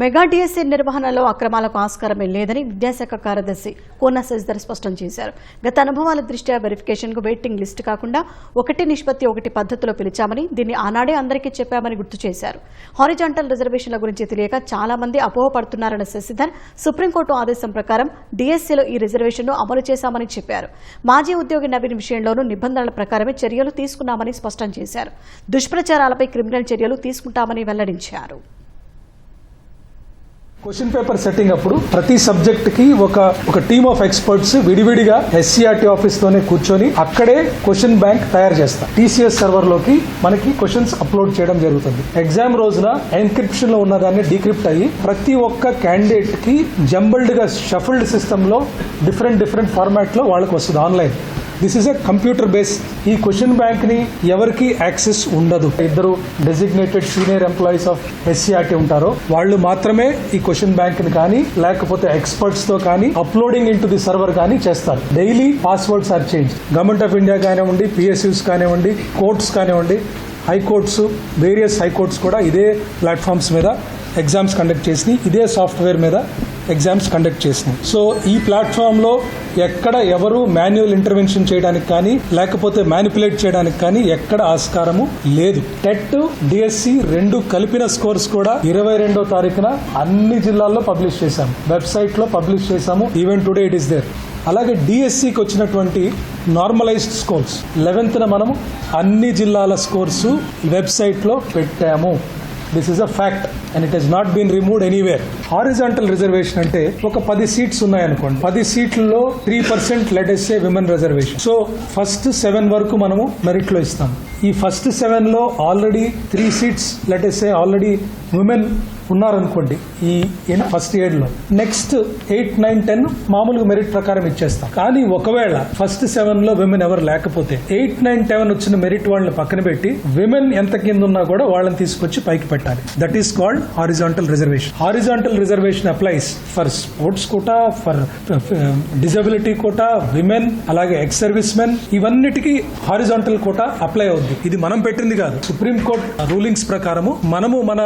Mega DSC నిర్వహణలో అక్రమాలకు ఆస్కారమే లేదని విద్యాశాఖ కార్యదర్శి కోన శశిధర్ స్పష్టం చేశారు. గత అనుభవాల దృష్ట్యా వెరిఫికేషన్కు వెయిటింగ్ లిస్ట్ కాకుండా 1:1 పద్ధతిలో పిలిచామని, దీన్ని ఆనాడే అందరికీ చెప్పామని గుర్తు చేశారు. హారిజాంటల్ రిజర్వేషన్ల గురించి తెలియక చాలా మంది అపోహపడుతున్నారన్న శశిధర్ సుప్రీంకోర్టు ఆదేశం ప్రకారం డిఎస్సీలో ఈ రిజర్వేషన్ను అమలు చేశామని చెప్పారు. మాజీ ఉద్యోగి నవీన్ విషయంలోనూ నిబంధనల ప్రకారమే చర్యలు తీసుకున్నామని స్పష్టం చేశారు. దుష్ప్రచారాలపై క్రిమినల్ చర్యలు తీసుకుంటామని వెల్లడించారు. క్వశ్చన్ పేపర్ సెట్టింగ్ అప్పుడు ప్రతి సబ్జెక్ట్ కి ఒక టీమ్ ఆఫ్ ఎక్స్పర్ట్స్ విడివిడిగా ఎస్సీఆర్టీ ఆఫీస్ లోనే కూర్చొని అక్కడే క్వశ్చన్ బ్యాంక్ తయారు చేస్తాం. టీసీఎస్ సర్వర్ లోకి మనకి క్వశ్చన్స్ అప్లోడ్ చేయడం జరుగుతుంది. ఎగ్జామ్ రోజున ఎన్క్రిప్షన్ లో ఉన్నదాన్ని డీక్రిప్ట్ అయ్యి ప్రతి ఒక్క క్యాండిడేట్ కి జంబల్డ్ గా షఫల్డ్ సిస్టమ్ లో డిఫరెంట్ ఫార్మాట్ లో వాళ్ళకి వస్తుంది online. This is a computer base. ఈ క్వశ్చన్ బ్యాంక్ ని ఎవరికి యాక్సెస్ ఉండదు. ఇద్దరు designated senior employees of SCERT ఉంటారో వాళ్ళు మాత్రమే ఈ క్వశ్చన్ బ్యాంక్ ని కానీ లేకపోతే ఎక్స్పర్ట్స్ తో కానీ uploading into the server కానీ చేస్తారు. Daily passwords are change. Government of India కానివ్వండి, పిఎస్యూస్ కానివ్వండి, కోర్ట్స్ కానివ్వండి, హైకోర్ట్స్, వేరియస్ హైకోర్ట్స్ కూడా ఇదే ప్లాట్ఫామ్స్ మీద ఎగ్జామ్స్ కండక్ట్ చేసినాయి. ఇదే సాఫ్ట్వేర్ మీద ఎగ్జామ్స్ కండక్ట్ చేసినాయి. సో ఈ ప్లాట్ఫామ్లో ఎక్కడ ఎవరు మాన్యువల్ ఇంటర్వెన్షన్ చేయడానికి కానీ లేకపోతే మ్యానిపులేట్ చేయడానికి కానీ ఎక్కడ ఆస్కారము లేదు. టెట్, డిఎస్సి రెండు కలిపిన స్కోర్స్ కూడా 22వ తారీఖున అన్ని జిల్లాల్లో పబ్లిష్ చేశాము, వెబ్సైట్ లో పబ్లిష్ చేశాము. Even today it is there. అలాగే డిఎస్సికి వచ్చినటువంటి నార్మలైజ్డ్ స్కోర్స్ 11న మనము అన్ని జిల్లాల స్కోర్స్ వెబ్సైట్ లో పెట్టాము. This is a fact and it has not been removed anywhere. Horizontal reservation అంటే ఒక 10 సీట్స్ ఉన్నాయనుకోండి, 10 సీట్లలో 3% let us say women reservation. So first 7 వరకు మనము మెరిట్ లో ఇస్తాం. ఈ ఫస్ట్ 7 లో already 3 seats let us say already women ఉన్నారనుకోండి ఈ ఫస్ట్ 7లో. నెక్స్ట్ 8, 9, 10 మామూలుగా మెరిట్ ప్రకారం ఇచ్చేస్తాం. కానీ ఒకవేళ ఫస్ట్ 7లో విమెన్ ఎవరు లేకపోతే 8, 9, 10 వచ్చిన మెరిట్ వాళ్ళని పక్కన పెట్టి విమెన్ ఎంత కింద ఉన్నా కూడా వాళ్ళని తీసుకొచ్చి పైకి పెట్టాలి. That is called horizontal reservation. Horizontal reservation applies for sports quota, for disability quota, women, అలాగే ఎక్స్ సర్వీస్ మెన్, ఇవన్నిటికీ హారిజాంటల్ కోటా అప్లై అవుద్ది. ఇది మనం పెట్టింది కాదు. సుప్రీంకోర్టు రూలింగ్స్ ప్రకారము మనము మన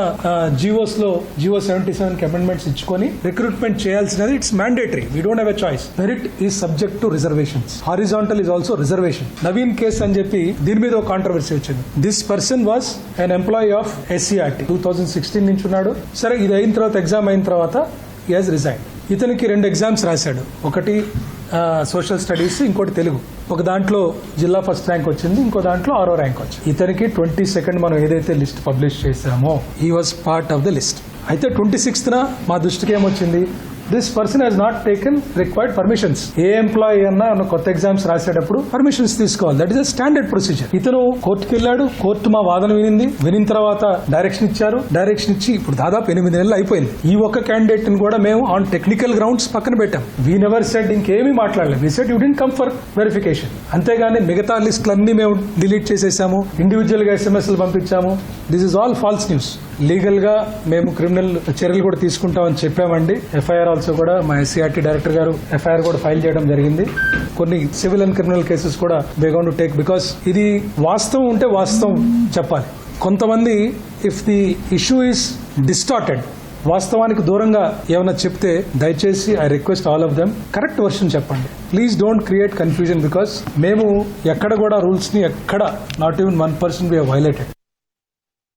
జియోస్ లో జియో 77 అమెండ్మెంట్స్ ఇచ్చుకొని రిక్రూట్మెంట్ చేయాల్సినది. It's mandatory. We don't have a choice. Merit is subject to reservations. Horizontal is also reservation. Naveen case అని చెప్పి దీని మీద ఒక కాంట్రవర్సీ వచ్చింది. This person was an employee of SCERT. 2016 నుంచి ఉన్నాడు. సరే, ఇది అయిన తర్వాత ఎగ్జామ్ అయిన తర్వాత హి హాజ్ రిజైన్. ఇతనికి 2 ఎగ్జామ్స్ రాశాడు. ఒకటి సోషల్ స్టడీస్, ఇంకోటి తెలుగు. ఒక దాంట్లో జిల్లా ఫస్ట్ ర్యాంక్ వచ్చింది, ఇంకో దాంట్లో 6వ ర్యాంక్ వచ్చింది. ఇతనికి 22nd మనం ఏదైతే లిస్ట్ పబ్లిష్ చేశామో he was part of the list. అయితే 26న మా దృష్టికి ఏమొచ్చింది, this person has not taken required permissions. A employee అన్నా కొత్త ఎగ్జామ్స్ రాసేటప్పుడు పర్మిషన్స్ తీసుకోవాలి. That is a standard procedure. ఇతను కోర్టుకి వెళ్ళాడు. కోర్టు మా వాదన వినిన తర్వాత డైరెక్షన్ ఇచ్చారు. డైరెక్షన్ ఇచ్చి ఇప్పుడు దాదాపు 8 నెలలు అయిపోయింది. ఈ ఒక్క క్యాండిడేట్ ని కూడా మేము ఆన్ టెక్నికల్ గ్రౌండ్స్ పక్కన పెట్టాం. వీ నెవర్ సెడ్ ఇంకేమీ మాట్లాడలేదు. We said you didn't come for verification. అంతేగాని మిగతా లిస్టులన్నీ మేము డిలీట్ చేసేసాము. ఇండివిజువల్ గా ఎస్ఎంఎస్లు పంపించాము. This is all false news. Legal గా మేము క్రిమినల్ చర్యలు కూడా తీసుకుంటామని చెప్పామండి. ఎఫ్ఐఆర్ ఆల్సో కూడా మా ఎస్సీఆర్టీ డైరెక్టర్ గారు ఎఫ్ఐఆర్ కూడా ఫైల్ చేయడం జరిగింది. కొన్ని సివిల్ అండ్ క్రిమినల్ కేసెస్ కూడా they going to take. Because ఇది వాస్తవం ఉంటే వాస్తవం చెప్పాలి. కొంతమంది if the issue is distorted, వాస్తవానికి దూరంగా ఏమైనా చెప్తే దయచేసి I request all of them correct version చెప్పండి. Please don't create confusion. Because మేము ఎక్కడ కూడా రూల్స్ ని ఎక్కడ not even 1% we have violated.